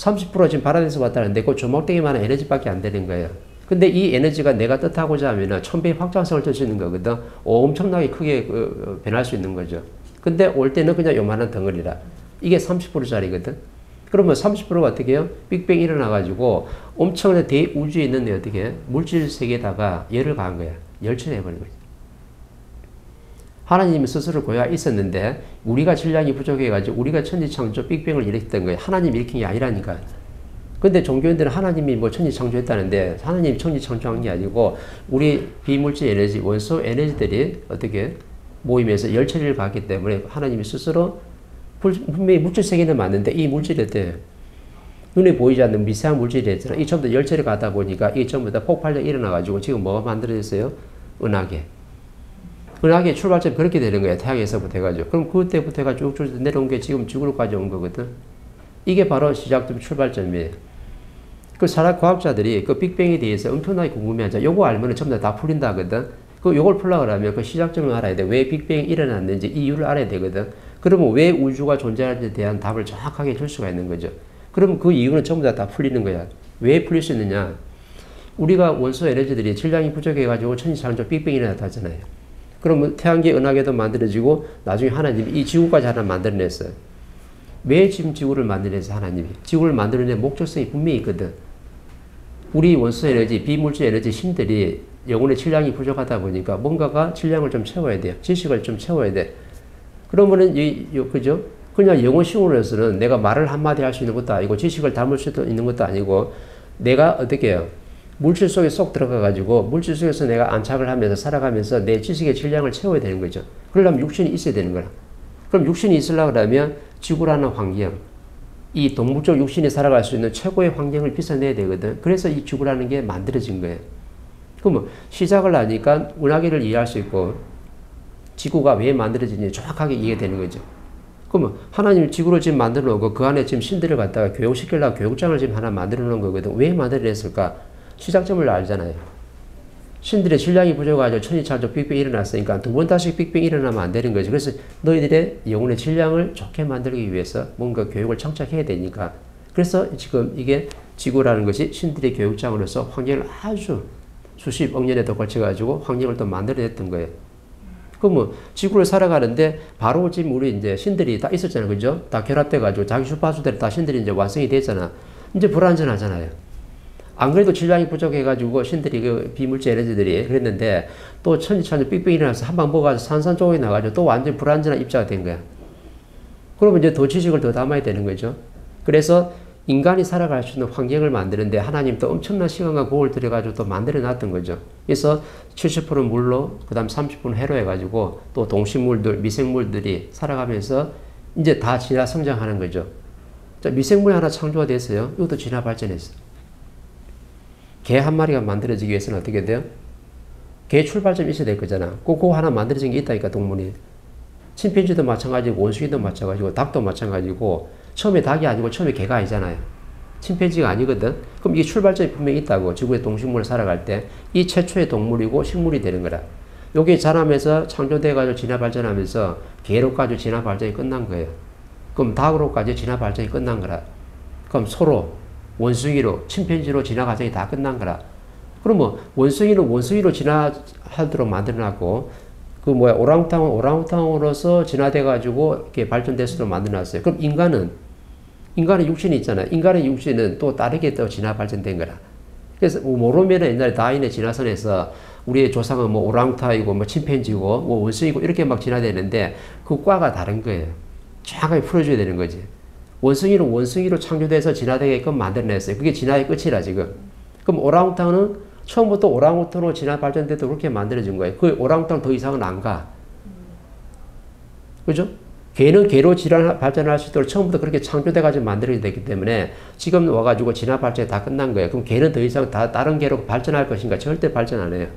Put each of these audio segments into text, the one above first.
30% 지금 발화돼서 왔다는데 그 조목대기만한 에너지밖에 안 되는 거예요. 근데 이 에너지가 내가 뜻하고자 하면은 1000배의 확장성을 뜰 수 있는 거거든. 엄청나게 크게 변할 수 있는 거죠. 근데 올 때는 그냥 요만한 덩어리라. 이게 30%짜리거든. 그러면 30%가 어떻게 해요? 빅뱅이 일어나가지고 엄청난 대우주에 있는 어떻게 물질 세계에다가 열을 가한 거야. 열처리해버린 거지. 하나님이 스스로 고야 있었는데 우리가 질량이 부족해가지고 우리가 천지창조 빅뱅을 일으켰던 거예요. 하나님이 일으킨 게 아니라니까. 근데 종교인들은 하나님이 뭐 천지창조했다는데 하나님이 천지창조한 게 아니고 우리 비물질 에너지, 원소 에너지들이 어떻게 모이면서 열처리를 가했기 때문에 하나님이 스스로 분명히 물질 세계는 맞는데 이 물질이 어때요? 눈에 보이지 않는 미세한 물질이 있잖아. 이 전부 다 열처리 가다 보니까 이 전부 다 폭발력 일어나가지고 지금 뭐가 만들어졌어요? 은하계. 은하계 출발점이 그렇게 되는 거예요. 태양에서부터 해가지고. 그럼 그때부터 해가지고 쭉 내려온 게 지금 지구로까지 온 거거든. 이게 바로 시작점 출발점이에요. 그 과학자들이 그 빅뱅에 대해서 엄청나게 궁금해하죠. 요거 알면은 전부 다 풀린다 하거든. 요걸 풀려고 하면 그 시작점을 알아야 돼. 왜 빅뱅이 일어났는지 이유를 알아야 되거든. 그러면 왜 우주가 존재하는지에 대한 답을 정확하게 줄 수가 있는 거죠. 그러면 그 이유는 전부 다 풀리는 거야. 왜 풀릴 수 있느냐? 우리가 원소 에너지들이 질량이 부족해가지고 천지창조 빅뱅이 나타나잖아요. 그러면 태양계 은하계도 만들어지고 나중에 하나님이 이 지구까지 하나 만들어냈어요. 왜 지금 지구를 만들어냈어요? 하나님이. 지구를 만들어낸 목적성이 분명히 있거든. 우리 원소 에너지, 비물질 에너지 신들이 영혼의 질량이 부족하다 보니까 뭔가가 질량을 좀 채워야 돼요. 지식을 좀 채워야 돼. 그러면은, 그죠? 그냥 영어식으로서는 내가 말을 한마디 할 수 있는 것도 아니고, 지식을 담을 수 있는 것도 아니고, 내가 어떻게 해요? 물질 속에 쏙 들어가가지고, 물질 속에서 내가 안착을 하면서 살아가면서 내 지식의 질량을 채워야 되는 거죠. 그러려면 육신이 있어야 되는 거라. 그럼 육신이 있으려고 그러면 지구라는 환경, 이 동물적 육신이 살아갈 수 있는 최고의 환경을 빚어내야 되거든. 그래서 이 지구라는 게 만들어진 거예요. 그러면 시작을 하니까 은하계를 이해할 수 있고, 지구가 왜 만들어지는지 정확하게 이해되는 거죠. 그러면 하나님 지구를 지금 만들어 놓고 그 안에 지금 신들을 갖다가 교육시키려고 교육장을 지금 하나 만들어 놓은 거거든. 왜 만들어냈을까? 시작점을 알잖아요. 신들의 질량이 부족해가지고 천지창조 빅뱅이 일어났으니까 두 번 다시 빅뱅이 일어나면 안 되는 거죠. 그래서 너희들의 영혼의 질량을 좋게 만들기 위해서 뭔가 교육을 정착해야 되니까. 그래서 지금 이게 지구라는 것이 신들의 교육장으로서 환경을 아주 수십억 년에도 걸쳐가지고 환경을 또 만들어냈던 거예요. 그러면 지구를 살아가는데 바로 지금 우리 이제 신들이 다 있었잖아요. 그죠? 다 결합돼가지고 자기 주파수대로 다 신들이 이제 완성이 됐잖아. 이제 불완전하잖아요. 안 그래도 질량이 부족해가지고 신들이 그 비물질 에너지들이 그랬는데 또 천지창조 빅뱅이 일어나서 한 방 먹어서 산산조각이 나가지고 또 완전 불완전한 입자가 된 거야. 그러면 이제 더 지식을 더 담아야 되는 거죠. 그래서 인간이 살아갈 수 있는 환경을 만드는데 하나님 또 엄청난 시간과 공을 들여가지고 또 만들어 놨던 거죠. 그래서 70% 물로 그 다음 30% 해로 해가지고 또 동식물들, 미생물들이 살아가면서 이제 다 진화 성장하는 거죠. 자, 미생물이 하나 창조가 됐어요. 이것도 진화 발전했어요. 개 한 마리가 만들어지기 위해서는 어떻게 돼요? 개 출발점이 있어야 될 거잖아. 그거 하나 만들어진 게 있다니까, 동물이. 침팬지도 마찬가지고, 원숭이도 마찬가지고, 닭도 마찬가지고, 처음에 닭이 아니고 처음에 개가 아니잖아요. 침팬지가 아니거든. 그럼 이게 출발점이 분명히 있다고. 지구의 동식물을 살아갈 때 이 최초의 동물이고 식물이 되는 거라. 요게 자라면서 창조돼가지고 진화 발전하면서 개로까지 진화 발전이 끝난 거예요. 그럼 닭으로까지 진화 발전이 끝난 거라. 그럼 소로, 원숭이로, 침팬지로 진화 과정이 다 끝난 거라. 그러면 원숭이는 원숭이로 진화하도록 만들어놨고, 오랑우탕은 오랑우탕으로서 진화돼가지고 이렇게 발전될 수록 만들어놨어요. 그럼 인간은 육신이 있잖아요. 인간의 육신은 또 다르게 또 진화 발전된 거라. 그래서 모르면은 옛날에 다윈의 진화선에서 우리의 조상은 오랑우탕이고 침팬지고 원숭이고 이렇게 막 진화되는데 그 과가 다른 거예요. 정확하게 풀어줘야 되는 거지. 원숭이는 원숭이로 창조돼서 진화되게끔 만들어냈어요. 그게 진화의 끝이라 지금. 그럼 오랑우탕은 처음부터 오랑우탕으로 진화 발전돼도 그렇게 만들어진 거예요. 그 오랑우탕 더 이상은 안 가. 그죠? 개는 개로 진화 발전할 수 있도록 처음부터 그렇게 창조돼가지고 만들어야 되기 때문에 지금 와가지고 진화 발전이 다 끝난 거예요. 그럼 개는 더 이상 다른 개로 발전할 것인가? 절대 발전 안 해요.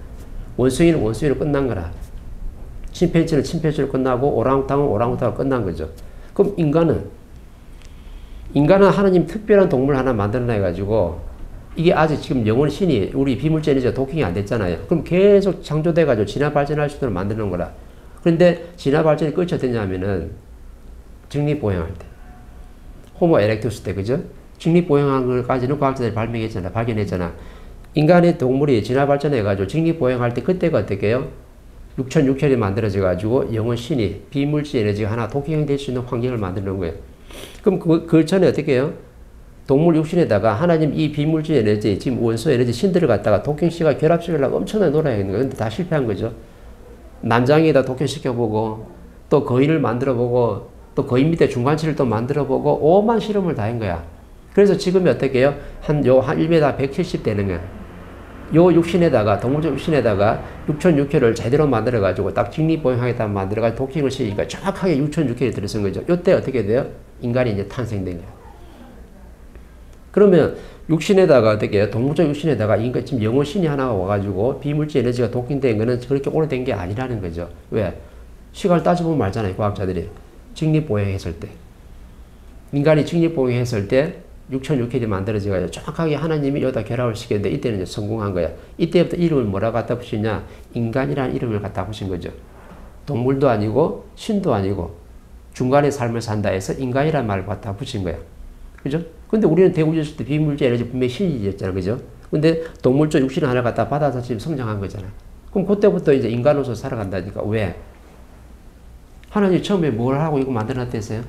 원숭이는 원숭이로 끝난 거라. 침팬지는 침팬지로 끝나고 오랑우탕은 오랑우탕으로 끝난 거죠. 그럼 인간은 하나님 특별한 동물 하나 만들어내가지고 이게 아직 지금 영혼 신이 우리 비물질 에너지가 도킹이 안 됐잖아요. 그럼 계속 창조돼가지고 진화 발전할 수 있도록 만드는 거라. 그런데 진화 발전이 끝이 어땠냐면은 직립보행할 때. 호모 에렉투스 때, 그죠? 직립보행하는 것까지는 과학자들이 발견했잖아. 인간의 동물이 진화 발전해가지고 직립보행할 때 그때가 어떻게 해요? 육천육혈이 만들어져가지고 영혼 신이 비물질 에너지가 하나 독행될 수 있는 환경을 만드는 거예요. 그럼 그 전에 어떻게 해요? 동물 육신에다가 하나님 이 비물질 에너지, 지금 원소 에너지 신들을 갖다가 독행시가 결합시키려고 엄청나게 노력했는 거예요. 근데 다 실패한 거죠. 난장에다 독행시켜보고, 또 거인을 만들어보고, 또 거인 밑에 중간치를 또 만들어보고, 오만 실험을 다 한 거야. 그래서 지금이 어떻게 해요? 한 1m 170 되는 거야. 요 육신에다가, 동물적 육신에다가 6,600을 제대로 만들어가지고 딱 직립보행하겠다 만들어가지고 독행을 시키니까 정확하게 6,600이 들어선 거죠. 요때 어떻게 돼요? 인간이 이제 탄생된 거예요. 그러면 육신에다가 어떻게 해요? 동물적 육신에다가 인간, 지금 영혼신이 하나가 와가지고 비물질 에너지가 독행된 거는 그렇게 오래된 게 아니라는 거죠. 왜? 시간을 따져보면 말잖아요. 과학자들이. 직립보행했을 때. 인간이 직립보행했을 때 6,600이 만들어져가지고 정확하게 하나님이 여기다 결합을 시켰는데 이때는 이제 성공한 거야. 이때부터 이름을 뭐라고 갖다 붙이냐? 인간이라는 이름을 갖다 붙인 거죠. 동물도 아니고 신도 아니고 중간에 삶을 산다 해서 인간이라는 말을 갖다 붙인 거야. 그죠? 근데 우리는 대우주였을 때 비물질 에너지 분명히 신이었잖아. 그죠? 근데 동물적 육신 하나 갖다 받아서 지금 성장한 거잖아. 그럼 그때부터 이제 인간으로서 살아간다니까. 왜? 하나님 처음에 뭘 하고 이거 만들어놨댔어요?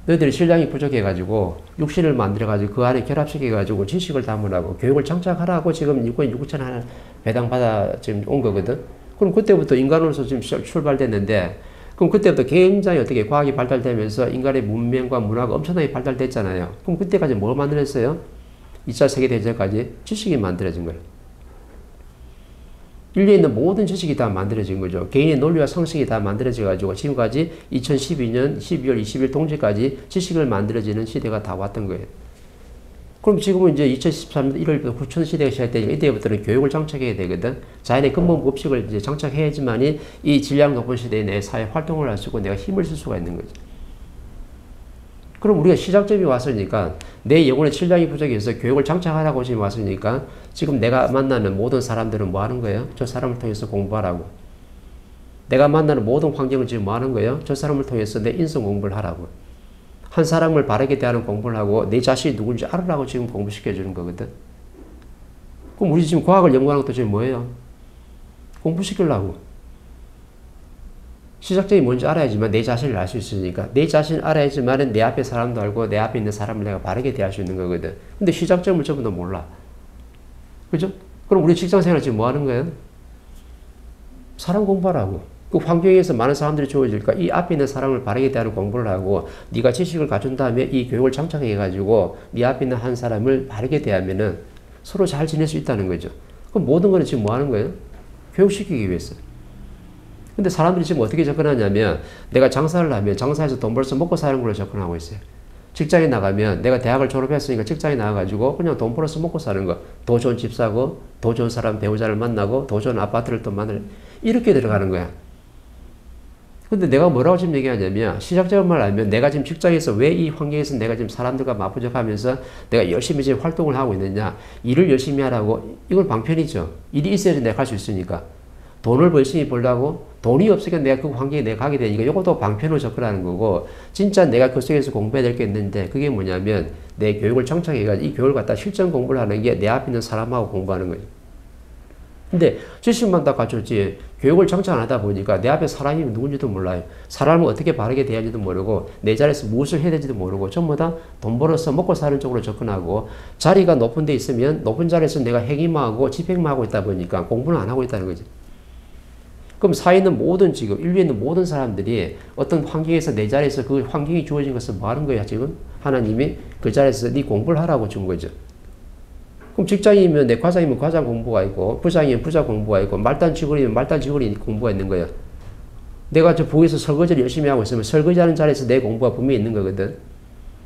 너희들이 신량이 부족해가지고 육신을 만들어가지고 그 안에 결합시켜가지고 지식을 담으라고 교육을 장착하라고 지금 육군 6천 하나 배당받아 지금 온 거거든. 그럼 그때부터 인간으로서 지금 출발됐는데 그럼 그때부터 굉장히 어떻게 과학이 발달되면서 인간의 문명과 문화가 엄청나게 발달됐잖아요. 그럼 그때까지 뭘 만들었어요? 2차 세계대전까지 지식이 만들어진 거예요. 인류에 있는 모든 지식이 다 만들어진 거죠. 개인의 논리와 상식이 다 만들어져가지고 지금까지 2012년 12월 20일 동지까지 지식을 만들어지는 시대가 다 왔던 거예요. 그럼 지금은 이제 2013년 1월부터 후천 시대가 시작되니까 이때부터는 교육을 장착해야 되거든. 자연의 근본 법칙을 이제 장착해야지만이 이 질량 높은 시대에 내 사회 활동을 할 수 있고 내가 힘을 쓸 수가 있는 거죠. 그럼 우리가 시작점이 왔으니까 내 영혼의 질량이 부족해서 교육을 장착하라고 지금 왔으니까 지금 내가 만나는 모든 사람들은 뭐 하는 거예요? 저 사람을 통해서 공부하라고. 내가 만나는 모든 환경을 지금 뭐 하는 거예요? 저 사람을 통해서 내 인성 공부를 하라고. 한 사람을 바르게 대하는 공부를 하고 내 자신이 누군지 알으라고 지금 공부시켜주는 거거든. 그럼 우리 지금 과학을 연구하는 것도 지금 뭐예요? 공부시키려고. 시작점이 뭔지 알아야지만 내 자신을 알 수 있으니까 내 자신을 알아야지만 내 앞에 사람도 알고 내 앞에 있는 사람을 내가 바르게 대할 수 있는 거거든. 근데 시작점을 전부 다 몰라. 그죠? 그럼 우리 직장생활 지금 뭐 하는 거예요? 사람 공부하라고. 그 환경에서 많은 사람들이 주어질까? 이 앞에 있는 사람을 바르게 대하는 공부를 하고 네가 지식을 갖춘 다음에 이 교육을 장착해가지고 네 앞에 있는 한 사람을 바르게 대하면은 서로 잘 지낼 수 있다는 거죠. 그럼 모든 거는 지금 뭐 하는 거예요? 교육시키기 위해서. 근데 사람들이 지금 어떻게 접근하냐면 내가 장사를 하면 장사해서 돈 벌어서 먹고 사는 걸로 접근하고 있어요. 직장에 나가면 내가 대학을 졸업했으니까 직장에 나가가지고 그냥 돈 벌어서 먹고 사는 거. 더 좋은 집 사고 더 좋은 사람 배우자를 만나고 더 좋은 아파트를 또 만들 이렇게 들어가는 거야. 근데 내가 뭐라고 지금 얘기하냐면 시작점을 알면 내가 지금 직장에서 왜 이 환경에서 내가 지금 사람들과 맞부족하면서 내가 열심히 지금 활동을 하고 있느냐. 일을 열심히 하라고. 이건 방편이죠. 일이 있어야지 내가 할 수 있으니까. 돈을 열심히 벌라고 돈이 없으니까 내가 그 환경에 내가 가게 되니까 이것도 방편으로 접근하는 거고 진짜 내가 그 속에서 공부해야 될 게 있는데 그게 뭐냐면 내 교육을 장착해가지고 이 교육을 갖다 실전 공부를 하는 게 내 앞에 있는 사람하고 공부하는 거예요. 근데 지식만 다 갖췄지 교육을 장착 안 하다 보니까 내 앞에 사람이 누군지도 몰라요. 사람을 어떻게 바르게 대할지도 모르고 내 자리에서 무엇을 해야 될지도 모르고 전부 다 돈 벌어서 먹고 사는 쪽으로 접근하고 자리가 높은 데 있으면 높은 자리에서 내가 행위만 하고 집행만 하고 있다 보니까 공부는 안 하고 있다는 거죠. 그럼 사회에 있는 모든 지금 인류에 있는 모든 사람들이 어떤 환경에서 내 자리에서 그 환경이 주어진 것을 뭐 하는 거야 지금? 하나님이 그 자리에서 네 공부를 하라고 준 거죠. 그럼 직장이면 내 과장이면 과장 공부가 있고 부장이면 부장 공부가 있고 말단 직원이면 말단 직원이 공부가 있는 거야. 내가 저 부에서 설거지를 열심히 하고 있으면 설거지하는 자리에서 내 공부가 분명히 있는 거거든.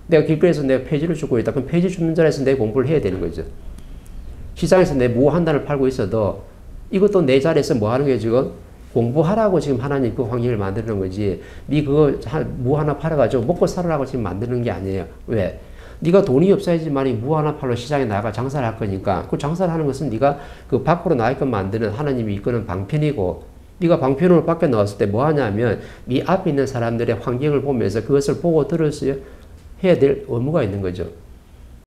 내가 길거리에서 내가 폐지를 줍고 있다. 그럼 폐지 줍는 자리에서 내 공부를 해야 되는 거죠. 시장에서 내 무 한 단을 팔고 있어도 이것도 내 자리에서 뭐 하는 거야 지금? 공부하라고 지금 하나님 그 환경을 만드는 거지. 네 그거 무 하나 팔아가지고 먹고 살으라고 지금 만드는 게 아니에요. 왜? 네가 돈이 없어야지만이 무 하나 팔러 시장에 나가 장사를 할 거니까 그 장사를 하는 것은 네가 그 밖으로 나가게끔 만드는 하나님이 이끄는 방편이고 네가 방편으로 밖에 나왔을 때 뭐 하냐면 네 앞에 있는 사람들의 환경을 보면서 그것을 보고 들었어요. 해야 될 의무가 있는 거죠.